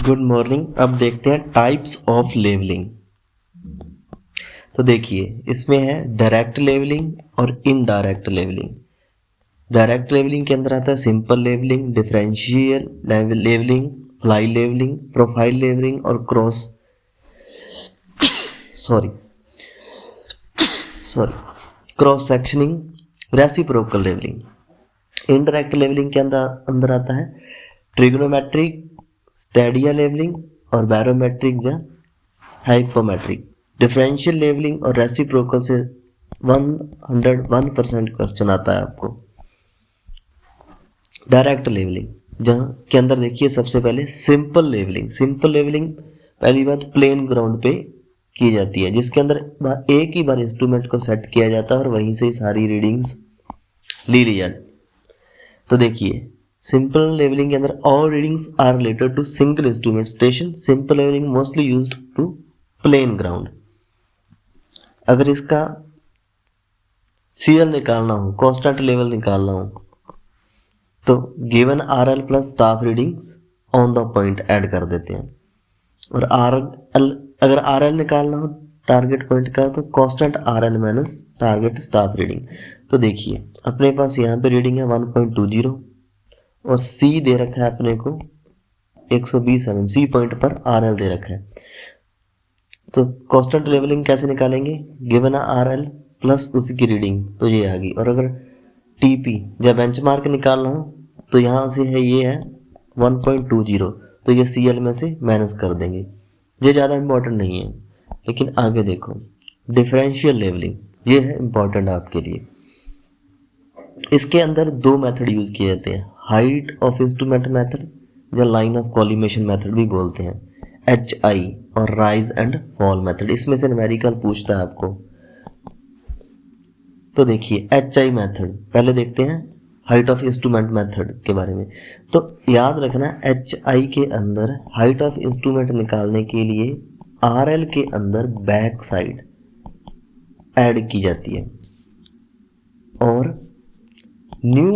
Good morning. अब देखते हैं टाइप्स ऑफ लेवलिंग। तो देखिए इसमें है डायरेक्ट लेवलिंग और इनडायरेक्ट लेवलिंग। डायरेक्ट लेवलिंग के अंदर आता है simple levelling, differential levelling, fly levelling, profile levelling और cross sectioning, reciprocal levelling. Indirect levelling के अंदर आता है ट्रिग्नोमेट्रिक, स्टैडिया लेवलिंग और बैरोमेट्रिक या हाइपोमेट्रिक। डिफरेंशियल लेवलिंग और रेसिप्रोकल से 101% क्वेश्चन आता है आपको। डायरेक्ट लेवलिंग जहाँ के अंदर देखिए सबसे पहले सिंपल लेवलिंग। सिंपल लेवलिंग पहली बात प्लेन ग्राउंड पे की जाती है, जिसके अंदर एक ही बार इंस्ट्रूमेंट को सेट किया जाता है और वहीं से सारी रीडिंग्स ली जाती। तो देखिए सिंपल लेवलिंग के अंदर all readings are related to single instrument station. Simple levelling mostly used to plain ground. अगर इसका CL निकालना हो, कांस्टेंट लेवल निकालना हो, तो given RL plus staff readings on the point add कर देते हैं। और अगर RL निकालना हो टारगेट पॉइंट का, तो constant RL minus target staff reading. तो देखिए अपने पास यहाँ पे रीडिंग है 1.20 और C दे रखा है अपने को 120 mm। C पॉइंट पर RL दे रखा है। तो कांस्टेंट लेवलिंग कैसे निकालेंगे? गिवन है RL प्लस उसी की रीडिंग, तो ये आ गई। और अगर TP या बेंचमार्क निकालना हो तो यहाँ से है, ये है 1.20, तो ये CL में से माइनस कर देंगे। ये ज़्यादा इंपॉर्टेंट नहीं है, लेकिन आगे देखो डिफरेंशियल लेवलिंग, ये है इंपॉर्टेंट आपके लिए। इसके अंदर दो मेथड यूज किए जाते हैं, हाइट ऑफ इंस्ट्रूमेंट मेथड या लाइन ऑफ कॉलिमेशन मेथड भी बोलते हैं, HI और राइज एंड फॉल मेथड। इसमें से न्यूमेरिकल पूछता है आपको। तो देखिए HI मेथड पहले देखते हैं, हाइट ऑफ इंस्ट्रूमेंट मेथड के बारे में। तो याद रखना HI के अंदर हाइट ऑफ इंस्ट्रूमेंट निकालने के लिए RL के अंदर बैक साइड ऐड की जाती है और न्यू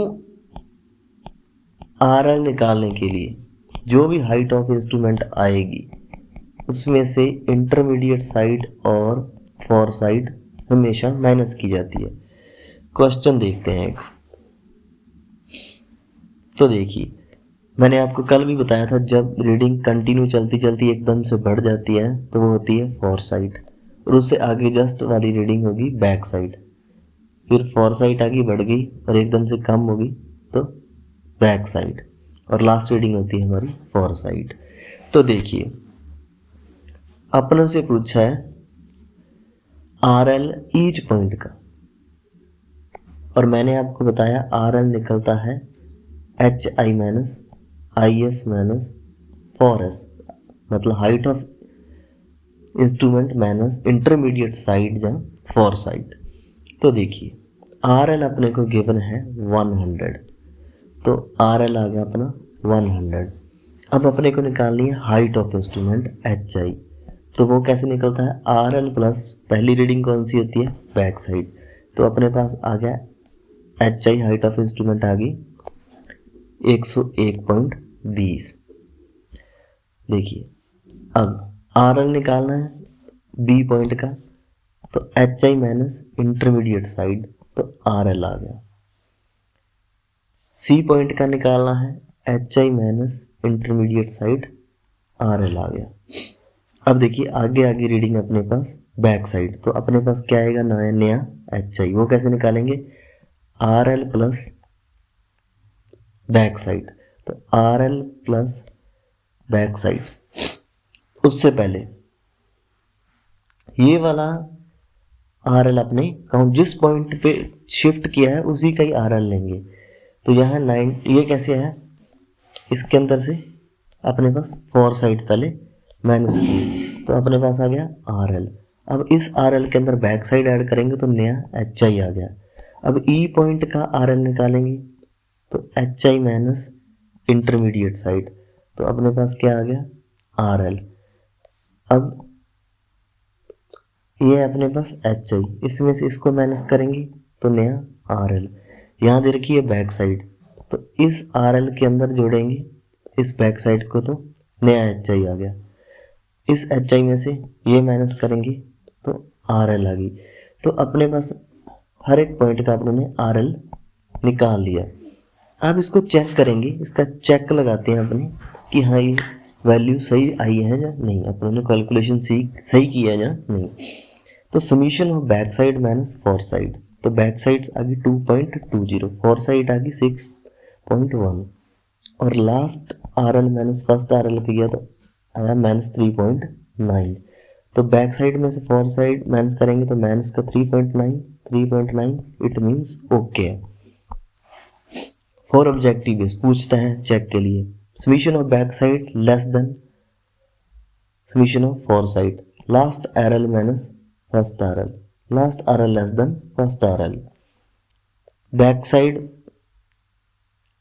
RL निकालने के लिए जो भी हाइट ऑफ इंस्ट्रूमेंट आएगी उसमें से इंटरमीडिएट साइड और फॉर साइड हमेशा माइनस की जाती है। क्वेश्चन देखते हैं एक। तो देखिए मैंने आपको कल भी बताया था, जब रीडिंग कंटिन्यू चलती चलती एकदम से बढ़ जाती है तो वो होती है फॉर साइड, और उससे आगे जस्ट वाली रीडिंग होगी बैक साइड। फिर फॉर साइड आगे बढ़ गई और एकदम से कम होगी तो बैक साइड, और लास्ट रीडिंग होती है हमारी फॉर साइड। तो देखिए अपनों से पूछा है RL ईच पॉइंट का, और मैंने आपको बताया RL निकलता है HI minus IS minus 4S, मतलब height of instrument minus intermediate side या फॉर साइड। तो देखिए RL अपने को गिवन है 100, तो RL आ गया अपना 100। अब अपने को निकालनी है हाइट ऑफ इंस्ट्रूमेंट HI, तो वो कैसे निकलता है? RL प्लस पहली रीडिंग कौन सी होती है? Back side. तो अपने पास आ गया HI हाइट ऑफ इंस्ट्रूमेंट आ गई 101.20। देखिए अब RL निकालना है B पॉइंट का, तो HI माइनस इंटरमीडिएट साइड, तो RL आ गया। C पॉइंट का निकालना है HI minus intermediate side, RL आ गया। अब देखिए आगे आगे रीडिंग अपने पास बैक साइड, तो अपने पास क्या आएगा? नया HI। वो कैसे निकालेंगे? RL प्लस बैक साइड, तो RL प्लस बैक साइड। उससे पहले ये वाला RL अपने काउंट जिस पॉइंट पे शिफ्ट किया है उसी का ही RL लेंगे। तो यहाँ 9, ये कैसे है? इसके अंदर से अपने पास फॉर साइड पहले माइनस की, तो अपने पास आ गया RL। अब इस RL के अंदर बैक साइड ऐड करेंगे तो नया HI आ गया। अब E पॉइंट का RL निकालेंगे तो HI माइनस इंटरमीडिएट साइड, तो अपने पास क्या आ गया? RL। अब ये अपने पास HI, इसमें से इसको माइनस करेंगे तो नया RL। यहाँ दे रखी है बैक साइड, तो इस RL के अंदर जोड़ेंगे इस बैक साइड को, तो नया एच आई आ गया। इस एच आई में से ये माइनस करेंगे तो आर एल आ गई। तो अपने पास हर एक पॉइंट का अपने आर एल निकाल लिया। अब इसको चेक करेंगे, इसका चेक लगाते हैं अपने कि हाँ ये वैल्यू सही आई है या नहीं, अपने ने कैलकुलेशन सही किया या नहीं। तो summation of back side minus four side, तो बैक साइड आ गई 2.20, फोर साइड आ गई 6.1 और last R L minus first R L किया तो आया माइनस 3.9। तो बैक साइड में से फोर साइड माइनस करेंगे तो माइनस का 3.9 it means okay. For objective base पूछता है चेक के लिए, summation of back side less than summation of fore side, last R L minus first R L, last R L less than first R L, back side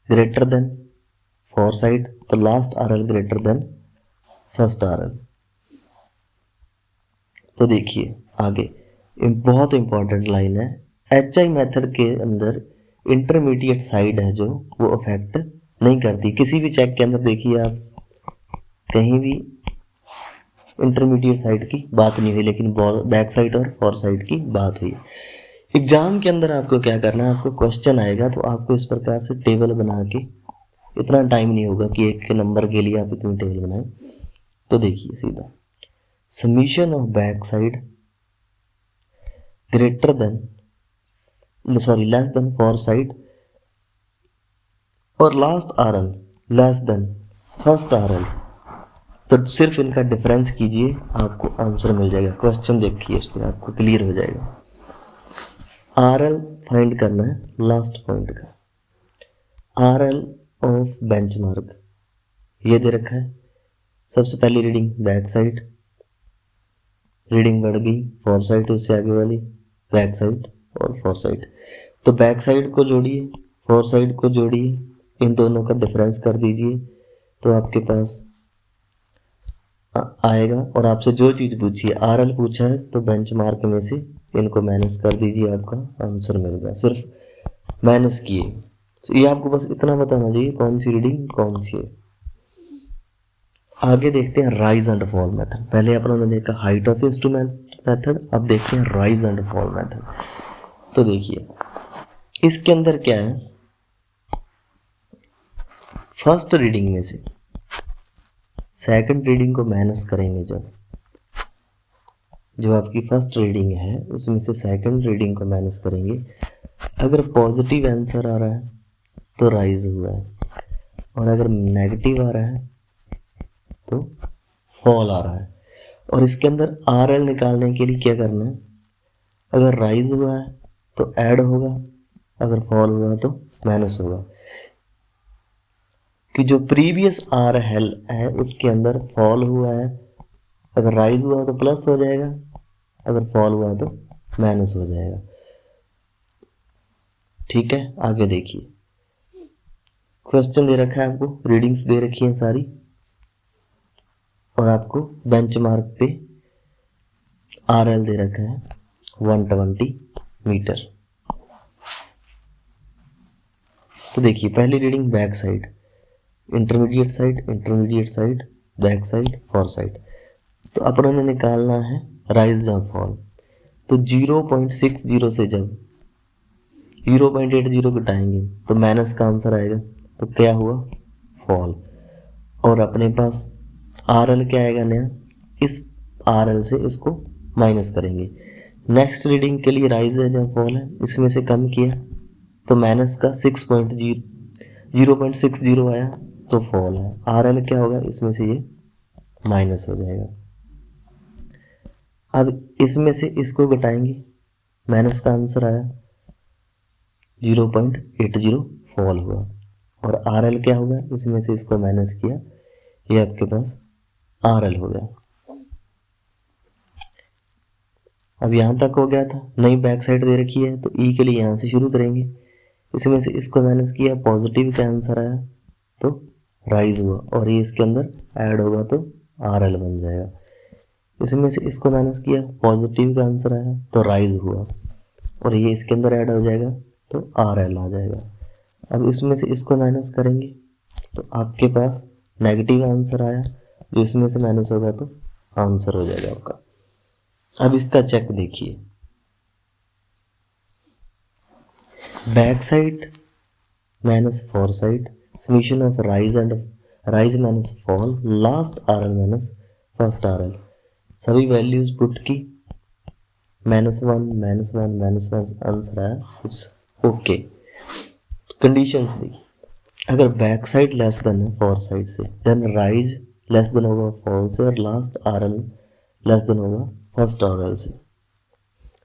greater than fore side तो last R L greater than first R L. तो देखिए आगे बहुत important line है, H I method के अंदर intermediate side है जो वो अफेक्ट नहीं करती। किसी भी चेक के अंदर देखिए आप कहीं भी इंटरमीडिएट साइड की बात नहीं हुई, लेकिन बैक साइड और फोर साइड की बात हुई। एग्जाम के अंदर आपको क्या करना है, आपको क्वेश्चन आएगा तो आपको इस प्रकार से टेबल बना के, इतना टाइम नहीं होगा कि एक के नंबर के लिए आप इतनी टेबल बनाएं। तो देखिए सीधा summation of back side greater than less than fore side और last R L less than first R L, तो सिर्फ इनका डिफरेंस कीजिए आपको आंसर मिल जाएगा। क्वेश्चन देखिए इस पर आपको क्लियर हो जाएगा। आर एल फाइंड करना है लास्ट पॉइंट का, आर एल ऑफ बेंचमार्क ये दे रखा है। सबसे पहली रीडिंग बैक साइड, रीडिंग बढ़ गई फोर साइड, उससे आगे वाली बैक साइड और फोर साइड। तो बैक साइड को जोड़िए फोर साइड को जोड़िए, इन दोनों का डिफरेंस कर दीजिए तो आपके पास आएगा। और आपसे जो चीज़ पूछी है आर एल पूछा है तो बेंचमार्क में से इनको माइनस कर दीजिए, आपका आंसर मिल गया। सिर्फ माइनस किए, तो ये आपको बस इतना बताना चाहिए कौन सी रीडिंग कौन सी है। आगे देखते हैं राइज एंड फॉल मेथड। पहले अपनों ने देखा हाइट ऑफ इंस्ट्रूमेंट मेथड, अब देखते हैं राइज एंड फॉल मेथड। तो देखिए इसके अंदर क्या है, फर्स्ट रीडिंग में से सेकंड रीडिंग को माइनस करेंगे, जो आपकी फर्स्ट रीडिंग है उसमें से सेकंड रीडिंग को माइनस करेंगे। अगर पॉजिटिव आंसर आ रहा है तो राइज हुआ है, और अगर नेगेटिव आ रहा है तो फॉल आ रहा है। और इसके अंदर आर एल निकालने के लिए क्या करना है, अगर राइज हुआ है तो ऐड होगा, अगर फॉल हुआ तो माइनस होगा। कि जो प्रीवियस आर एल है उसके अंदर फॉल हुआ है, अगर राइज हुआ तो प्लस हो जाएगा, अगर फॉल हुआ तो माइनस हो जाएगा। ठीक है, आगे देखिए क्वेश्चन दे रखा है, आपको रीडिंग्स दे रखी हैं सारी, और आपको बेंचमार्क पे आर एल दे रखा है 120 मीटर। तो देखिए पहली reading back side, intermediate side, back side, fore side. तो अपन ने निकालना है राइज या फॉल। तो 0.60 से जब 0.80 घटाएंगे तो माइनस का आंसर आएगा, तो क्या हुआ फॉल। और अपने पास आर एल क्या आएगा नया, इस आर एल से इसको माइनस करेंगे। नेक्स्ट रीडिंग के लिए राइज है या फॉल है, इसमें से कम किया तो माइनस का 0.60 आया तो फॉल है। आर एल क्या होगा, इसमें से ये माइनस हो जाएगा। अब इसमें से इसको घटाएंगे, माइनस का आंसर आया 0.80 फॉल हुआ। और आर एल क्या होगा, इसमें से इसको माइनस किया, ये आपके पास आर एल हो गया। अब यहाँ तक हो गया था, नई बैक साइड दे रखी है तो ई के लिए यहाँ से शुरू करेंगे। इसमें से इसको माइनस किया, पॉजिटिव का आंसर आया तो राइज हुआ, और ये इसके अंदर ऐड होगा तो आर एल बन जाएगा। इसमें से इसको माइनस किया, पॉजिटिव का आंसर आया तो राइज हुआ, और ये इसके अंदर ऐड हो जाएगा तो आर एल आ जाएगा। अब इसमें से इसको माइनस करेंगे तो आपके पास नेगेटिव आंसर आया, जो इसमें से माइनस होगा तो आंसर हो जाएगा आपका। अब इसका चेक देखिए, back side minus four side, summation of rise and rise minus fall, last R L minus first R L, सभी वैल्यूज पुट की, -1 आंसर आया, इट्स ओके। कंडीशंस दी, अगर बैक साइड लेस देन है फोर साइड से, then rise less than होगा fall से, और last R L less then होगा फर्स्ट आर एल से।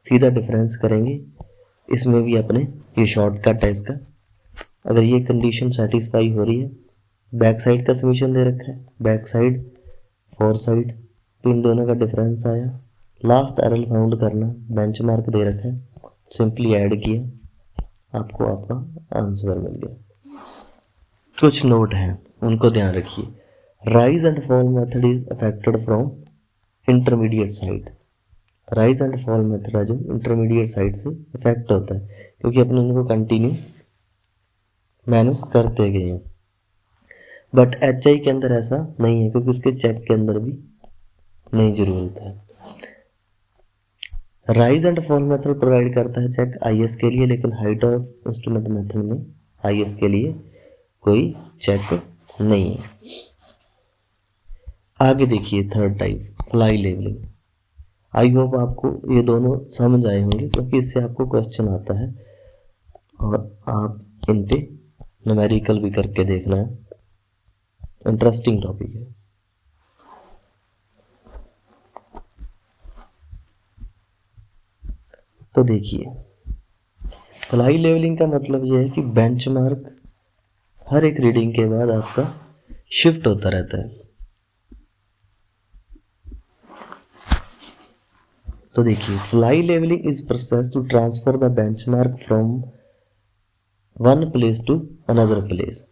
सीधा डिफरेंस करेंगे, इसमें भी अपने ये शॉर्टकट है इसका। अगर ये कंडीशन सेटिस्फाई हो रही है, बैक साइड का समीशन दे रखा है, बैक साइड फोर साइड, तो इन दोनों का डिफरेंस आया, लास्ट आर एल फाउंड करना, बेंचमार्क दे रखा है, सिंपली ऐड किया, आपको आपका आंसर मिल गया। कुछ नोट हैं उनको ध्यान रखिए। Rise and fall method is affected from intermediate side. Rise and fall method है जो इंटरमीडिएट साइड से इफेक्ट होता है, क्योंकि अपने इनको कंटिन्यू माइनस करते गए हैं। बट एच आई के अंदर ऐसा नहीं है, क्योंकि उसके चेक के अंदर भी नहीं जरूरत है। Rise and fall method provide करता है चेक आईएस के लिए, लेकिन हाइट ऑफ इंस्ट्रूमेंट मेथड में आईएस के लिए कोई चेक नहीं है। आगे देखिए third type, fly levelling. I hope आपको ये दोनों समझ आए होंगे, क्योंकि इससे आपको क्वेश्चन आता है और आप इन पे न्यूमेरिकल भी करके देखना है, इंटरेस्टिंग टॉपिक है। तो देखिए, फ्लाई लेवलिंग का मतलब यह है कि बेंचमार्क हर एक रीडिंग के बाद आपका शिफ्ट होता रहता है। तो देखिए, fly levelling is process to transfer the benchmark from one place to another place.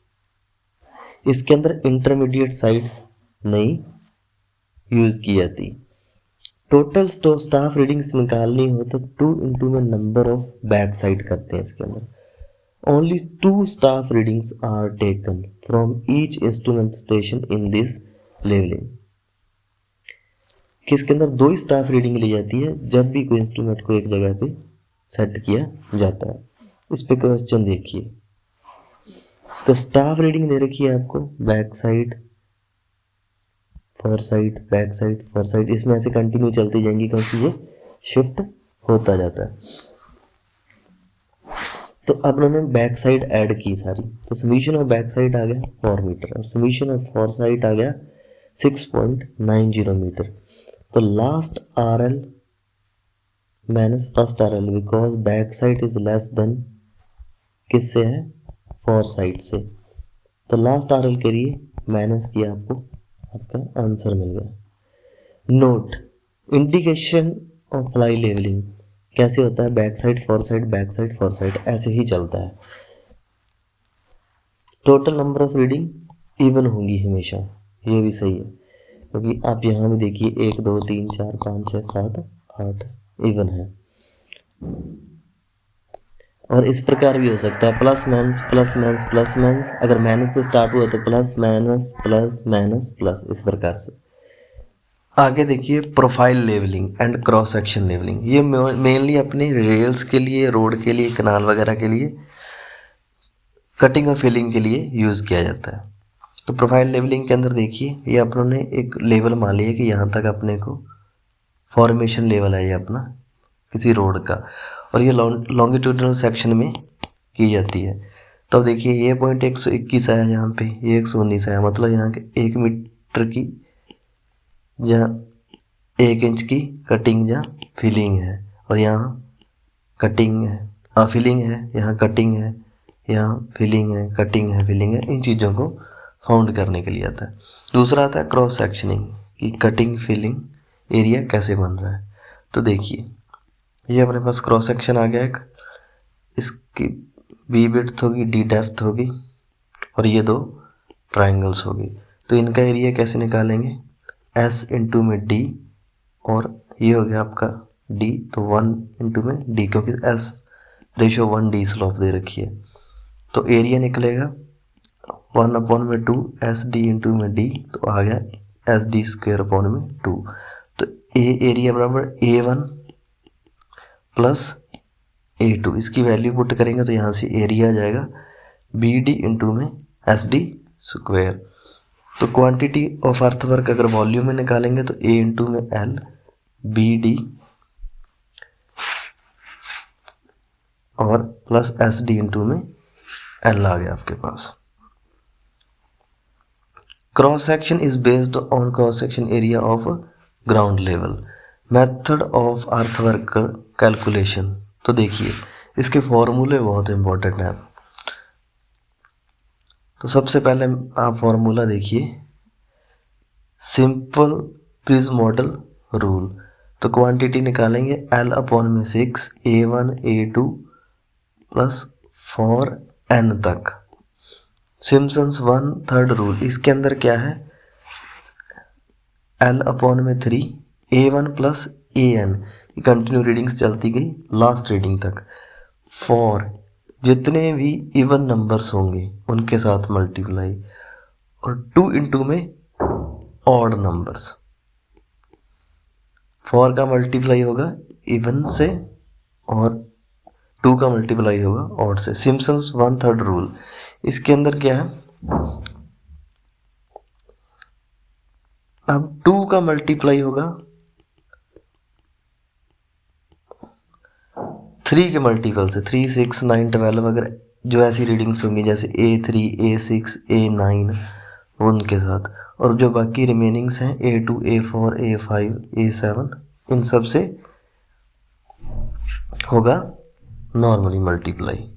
इसके अंदर इंटरमीडिएट साइड्स नहीं यूज की जाती। टोटल स्टाफ रीडिंग्स निकालनी हो तो 2 इंटू में नंबर ऑफ बैक साइड करते हैं इसके अंदर। Only 2 staff readings are taken from each instrument station in this leveling। किसके अंदर 2 स्टाफ रीडिंग ली जाती है जब भी कोई इंस्ट्रूमेंट को एक जगह पे सेट किया जाता है। इस पे क्वेश्चन देखिए, तो स्टाफ रीडिंग दे रखी है आपको back side fore side, back side fore side, इसमें ऐसे कंटिन्यू चलती जाएंगी क्योंकि ये शिफ्ट होता जाता है। तो अब उन्होंने बैक साइड ऐड की सारी, तो समीशन ऑफ बैक साइड आ गया 4 मीटर और समीशन ऑफ फोर साइड आ गया 6.90 मीटर। तो last R L minus first R L, because back side is less than किससे है, फोर साइड से। तो लास्ट आर एल के लिए माइनस किया, आपको आपका आंसर मिल गया। Note, indication of fly levelling कैसे होता है, back side fore side, back side fore side, ऐसे ही चलता है। Total number of reading even होंगी हमेशा, ये भी सही है, क्योंकि आप यहाँ भी देखिए 1 2 3 4 5 6 7 8 इवन है। और इस प्रकार भी हो सकता है plus minus plus minus plus minus, अगर माइनस से स्टार्ट हुआ तो plus minus plus minus plus, इस प्रकार से। आगे देखिए profile levelling and cross section levelling. ये मेनली अपने रेल्स के लिए, रोड के लिए, कनाल वगैरह के लिए कटिंग और फिलिंग के लिए यूज़ किया जाता है। तो प्रोफाइल लेवलिंग के अंदर देखिए, ये अपनों ने एक लेवल मान लिया कि यहाँ तक अपने को फॉर्मेशन लेवल है ये अपना किसी रोड का, और ये लॉन्गिट्यूडनल सेक्शन में की जाती है। तो अब देखिए ये पॉइंट 121 है यहाँ पे, ये 119 है, मतलब यहाँ के 1 मीटर की जहाँ 1 इंच की कटिंग या फिलिंग है, और यहाँ कटिंग है फिलिंग है, यहाँ कटिंग है, यहाँ फिलिंग है, कटिंग है, फिलिंग है, इन चीज़ों को फाउंड करने के लिए आता है। दूसरा आता है क्रॉस सेक्शनिंग, कि कटिंग फिलिंग एरिया कैसे बन रहा है। तो देखिए ये अपने पास क्रॉस सेक्शन आ गया एक, इसकी बी विड्थ होगी, डी डेप्थ होगी, और ये 2 ट्राइंगल्स होगी। तो इनका एरिया कैसे निकालेंगे, एस इंटू में डी, और ये हो गया आपका डी, तो 1 इंटू में डी, क्योंकि एस रेशो 1D स्लोप दे रखी है। तो एरिया निकलेगा 1/2 एस डी इंटू में डी, तो आ गया एस डी स्क्वेयर अपॉन में 2। तो ए एरिया बराबर A1 प्लस A2, इसकी वैल्यू पुट करेंगे तो यहाँ से एरिया आ जाएगा BD इंटू में SD स्क्वेयर। तो क्वांटिटी ऑफ अर्थवर्क अगर वॉल्यूम में निकालेंगे तो A इंटू में L BD और प्लस SD इंटू में L आ गया आपके पास। Cross section is based on cross section area of ground level. Method of earthwork calculation, तो देखिए इसके फॉर्मूले बहुत इंपॉर्टेंट है। तो सबसे पहले आप फॉर्मूला देखिए, सिंपल प्रिज्म मॉडल रूल। तो क्वांटिटी निकालेंगे L अपॉन में 6 A1 A2 प्लस 4N तक। सिम्पसन्स 1/3 रूल, इसके अंदर क्या है, L अपॉन में 3 A1 plus AN, continue readings चलती गई लास्ट रीडिंग तक। 4 जितने भी इवन नंबर्स होंगे उनके साथ मल्टीप्लाई, और 2 इंटू में ऑड नंबर्स। 4 का मल्टीप्लाई होगा इवन से और 2 का मल्टीप्लाई होगा ऑड से। सिम्पसन्स 1/3 रूल, इसके अंदर क्या है, अब 2 का मल्टीप्लाई होगा 3 के मल्टीपल से, 3 6 9 12, अगर जो ऐसी रीडिंग्स होंगी जैसे A3 A6 A9 उनके साथ, और जो बाकी रिमेनिंग्स हैं A2 A4 A5 A7 इन सब से होगा नॉर्मली मल्टीप्लाई।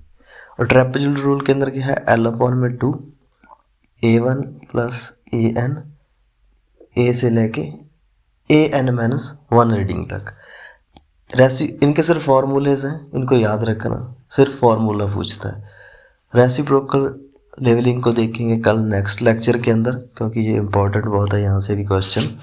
और ट्रेपेजॉइडल रूल के अंदर क्या है, L अपॉन में 2 A1 प्लस AN A से लेके AN माइनस 1 रीडिंग तक। इनके सिर्फ फॉर्मूलेज हैं, इनको याद रखना, सिर्फ फॉर्मूला पूछता है। रेसिप्रोकल लेवलिंग को देखेंगे कल नेक्स्ट लेक्चर के अंदर, क्योंकि ये इंपॉर्टेंट बहुत है, यहाँ से भी क्वेश्चन